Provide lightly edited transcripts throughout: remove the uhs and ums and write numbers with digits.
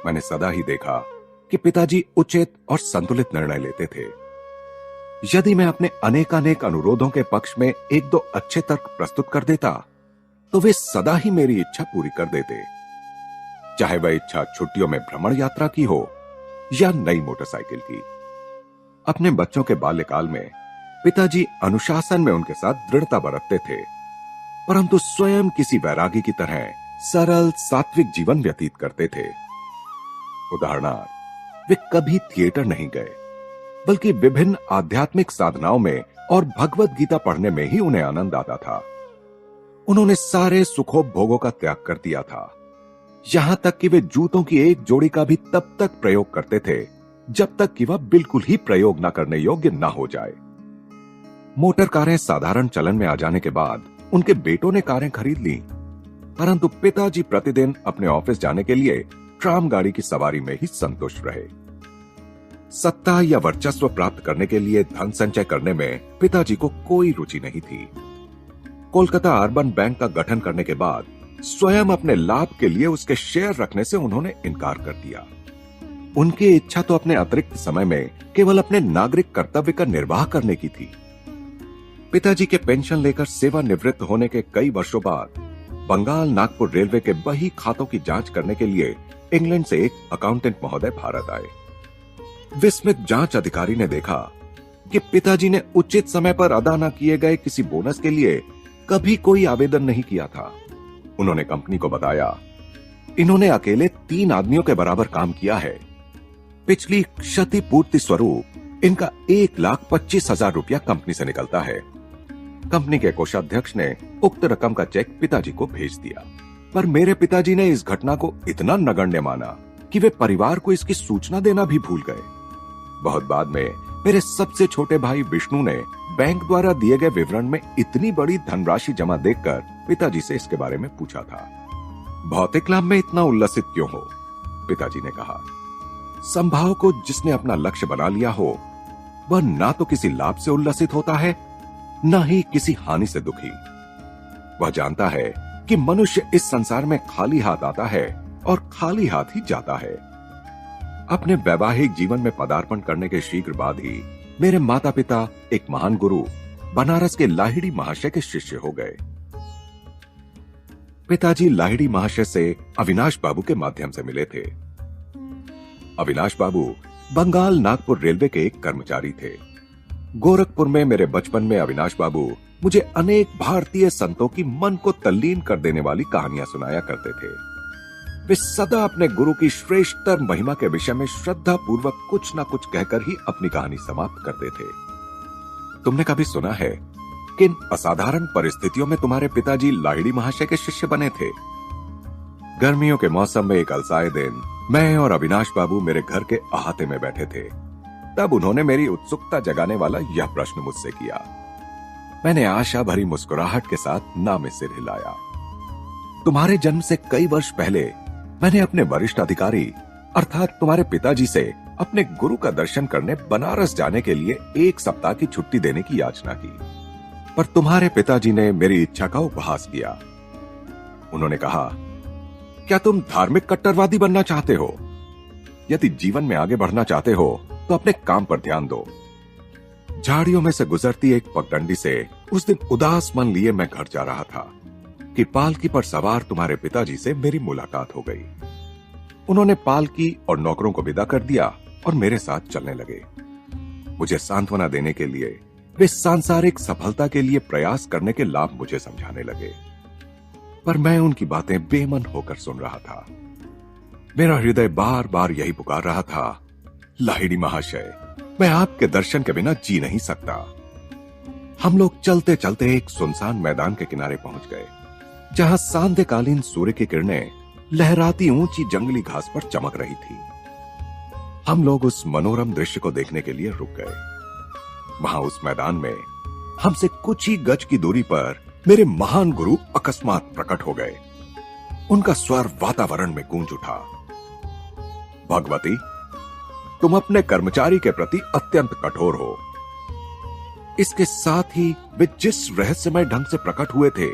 मैंने सदा ही देखा कि पिताजी उचित और संतुलित निर्णय लेते थे। यदि मैं अपने अनेकानेक अनुरोधों के पक्ष में एक दो अच्छे तर्क प्रस्तुत कर देता, तो वे सदा ही मेरी इच्छा पूरी कर देते, चाहे वह इच्छा छुट्टियों में भ्रमण यात्रा की हो या नई मोटरसाइकिल की। अपने बच्चों के बाल्यकाल में पिताजी अनुशासन में उनके साथ दृढ़ता बरतते थे, परंतु स्वयं किसी वैरागी की तरह सरल सात्विक जीवन व्यतीत करते थे। उदाहरणार्थ, वे कभी थिएटर नहीं गए, बल्कि विभिन्न आध्यात्मिक साधनाओं में और भगवत गीता पढ़ने में ही उन्हें आनंद आता था। उन्होंने सारे सुखोपभोगों का त्याग कर दिया था, यहां तक कि वे जूतों की एक जोड़ी का भी तब तक प्रयोग करते थे जब तक कि वह बिल्कुल ही प्रयोग न करने योग्य न हो जाए। मोटर कारें साधारण चलन में आ जाने के बाद उनके बेटों ने कारें खरीद ली, परंतु पिताजी प्रतिदिन अपने ऑफिस जाने के लिए ट्राम गाड़ी की सवारी में ही संतुष्ट रहे। सत्ता या वर्चस्व प्राप्त करने के लिए धन संचय करने में पिताजी को कोई रुचि नहीं थी। कोलकाता अर्बन बैंक का गठन करने के बाद स्वयं अपने लाभ के लिए उसके शेयर रखने से उन्होंने इनकार कर दिया। उनकी इच्छा तो अपने अतिरिक्त समय में केवल अपने नागरिक कर्तव्य का निर्वाह करने की थी। पिताजी के पेंशन लेकर सेवानिवृत्त होने के कई वर्षों बाद बंगाल नागपुर रेलवे के बही खातों की जांच करने के लिए इंग्लैंड से एक अकाउंटेंट महोदय भारत आए। विस्मित जांच अधिकारी ने देखा कि पिताजी ने उचित समय पर अदा न किए गए किसी बोनस के लिए कभी कोई आवेदन नहीं किया था। उन्होंने कंपनी को बताया, इन्होंने अकेले 3 आदमियों के बराबर काम किया है। पिछली क्षतिपूर्ति स्वरूप इनका 1,25,000 रुपया कंपनी से निकलता है। कंपनी के कोषाध्यक्ष ने उक्त रकम का चेक पिताजी को भेज दिया, पर मेरे पिताजी ने इस घटना को इतना नगण्य माना कि वे परिवार को इसकी सूचना देना भी भूल गए। बहुत बाद में मेरे सबसे छोटे भाई विष्णु ने बैंक द्वारा दिए गए विवरण में इतनी बड़ी धनराशि जमा देखकर पिताजी से इसके बारे में पूछा था। भौतिक लाभ में इतना उल्लसित क्यों हो? पिताजी ने कहा, संभाव को जिसने अपना लक्ष्य बना लिया हो, वह ना तो किसी लाभ से उल्लसित होता है, न ही किसी हानि से दुखी। वह जानता है कि मनुष्य इस संसार में खाली हाथ आता है और खाली हाथ ही जाता है। अपने वैवाहिक जीवन में पदार्पण करने के शीघ्र बाद ही मेरे माता पिता एक महान गुरु बनारस के लाहिड़ी महाशय के शिष्य हो गए। पिताजी लाहिड़ी महाशय से अविनाश बाबू के माध्यम से मिले थे। अविनाश बाबू बंगाल नागपुर रेलवे के एक कर्मचारी थे। गोरखपुर में मेरे बचपन में अविनाश बाबू मुझे अनेक भारतीय संतों की मन को तल्लीन कर देने वाली कहानियां सुनाया करते थे। वे सदा अपने गुरु की श्रेष्ठतर महिमा के विषय में श्रद्धा पूर्वक कुछ न कुछ कहकर ही अपनी कहानी समाप्त करते थे। तुमने कभी सुना है किन असाधारण परिस्थितियों में तुम्हारे पिताजी लाहिड़ी महाशय के शिष्य बने थे? गर्मियों के मौसम में एक अलसाए दिन मैं और अविनाश बाबू मेरे घर के अहाते में बैठे थे। तब उन्होंने मेरी उत्सुकता जगाने वाला यह प्रश्न मुझसे किया। मैंने आशा भरी मुस्कुराहट के साथ ना में सिर हिलाया। तुम्हारे जन्म से कई वर्ष पहले मैंने अपने वरिष्ठ अधिकारी अर्थात तुम्हारे पिताजी से अपने गुरु का दर्शन करने बनारस जाने के लिए 1 सप्ताह की छुट्टी देने की याचना की, पर तुम्हारे पिताजी ने मेरी इच्छा का उपहास किया। उन्होंने कहा, क्या तुम धार्मिक कट्टरवादी बनना चाहते हो? यदि जीवन में आगे बढ़ना चाहते हो तो अपने काम पर ध्यान दो। झाड़ियों में से गुजरती एक पगडंडी से उस दिन उदास मन लिए मैं घर जा रहा था कि पालकी पर सवार तुम्हारे पिताजी से मेरी मुलाकात हो गई। उन्होंने पालकी और नौकरों को विदा कर दिया और मेरे साथ चलने लगे। मुझे सांत्वना देने के लिए वे सांसारिक सफलता के लिए प्रयास करने के लाभ मुझे समझाने लगे, पर मैं उनकी बातें बेमन होकर सुन रहा था। मेरा हृदय बार बार यही पुकार रहा था, लाहिड़ी महाशय, मैं आपके दर्शन के बिना जी नहीं सकता। हम लोग चलते चलते एक सुनसान मैदान के किनारे पहुंच गए, जहां सांध्यकालीन सूर्य की किरणें लहराती ऊंची जंगली घास पर चमक रही थी। हम लोग उस मनोरम दृश्य को देखने के लिए रुक गए। वहां उस मैदान में हमसे कुछ ही गज की दूरी पर मेरे महान गुरु अकस्मात प्रकट हो गए। उनका स्वर वातावरण में गूंज उठा। भगवती, तुम अपने कर्मचारी के प्रति अत्यंत कठोर हो। इसके साथ ही वे जिस रहस्यमय ढंग से प्रकट हुए थे,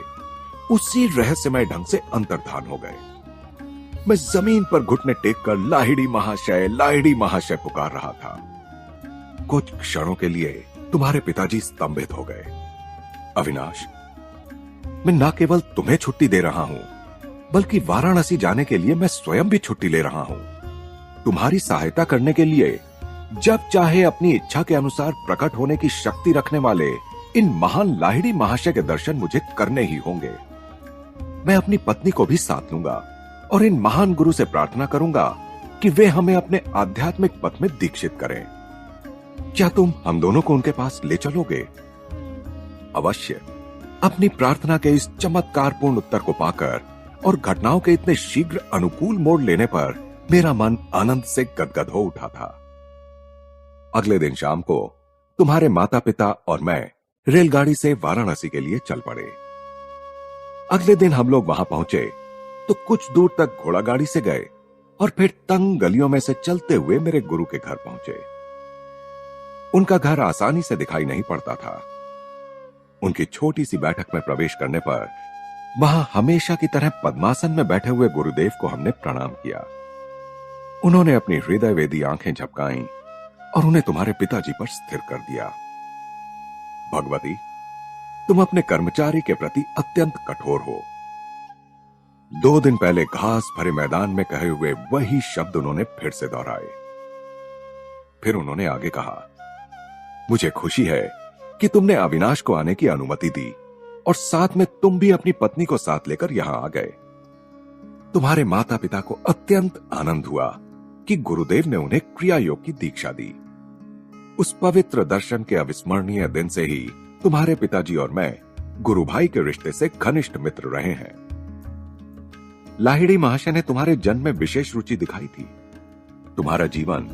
उसी रहस्यमय ढंग से अंतर्धान हो गए। मैं जमीन पर घुटने टेककर लाहिड़ी महाशय पुकार रहा था। कुछ क्षणों के लिए तुम्हारे पिताजी स्तंभित हो गए। अविनाश, मैं न केवल तुम्हें छुट्टी दे रहा हूं, बल्कि वाराणसी जाने के लिए मैं स्वयं भी छुट्टी ले रहा हूं। तुम्हारी सहायता करने के लिए जब चाहे अपनी इच्छा के अनुसार प्रकट होने की शक्ति रखने वाले इन महान लाहिड़ी महाशय के दर्शन मुझे करने ही होंगे। मैं अपनी पत्नी को भी साथ लूंगा और इन महान गुरु से प्रार्थना करूंगा कि वे हमें अपने आध्यात्मिक पथ में दीक्षित करें। क्या तुम हम दोनों को उनके पास ले चलोगे? अवश्य। अपनी प्रार्थना के इस चमत्कारपूर्ण उत्तर को पाकर और घटनाओं के इतने शीघ्र अनुकूल मोड़ लेने पर मेरा मन आनंद से गदगद हो उठा था। अगले दिन शाम को तुम्हारे माता पिता और मैं रेलगाड़ी से वाराणसी के लिए चल पड़े। अगले दिन हम लोग वहां पहुंचे तो कुछ दूर तक घोड़ा गाड़ी से गए और फिर तंग गलियों में से चलते हुए मेरे गुरु के घर पहुंचे। उनका घर आसानी से दिखाई नहीं पड़ता था। उनकी छोटी सी बैठक में प्रवेश करने पर वहां हमेशा की तरह पद्मासन में बैठे हुए गुरुदेव को हमने प्रणाम किया। उन्होंने अपनी हृदय वेदी आंखें झपकाईं और उन्हें तुम्हारे पिताजी पर स्थिर कर दिया। भगवती, तुम अपने कर्मचारी के प्रति अत्यंत कठोर हो। 2 दिन पहले घास भरे मैदान में कहे हुए वही शब्द उन्होंने फिर से दोहराए। फिर उन्होंने आगे कहा, मुझे खुशी है कि तुमने अविनाश को आने की अनुमति दी और साथ में तुम भी अपनी पत्नी को साथ लेकर यहां आ गए। तुम्हारे माता पिता को अत्यंत आनंद हुआ कि गुरुदेव ने उन्हें क्रिया योग की दीक्षा दी। उस पवित्र दर्शन के अविस्मरणीय दिन से ही तुम्हारे पिताजी और मैं गुरु भाई के रिश्ते से घनिष्ठ मित्र रहे हैं। लाहिड़ी महाशय ने तुम्हारे जन्म में विशेष रुचि दिखाई थी। तुम्हारा जीवन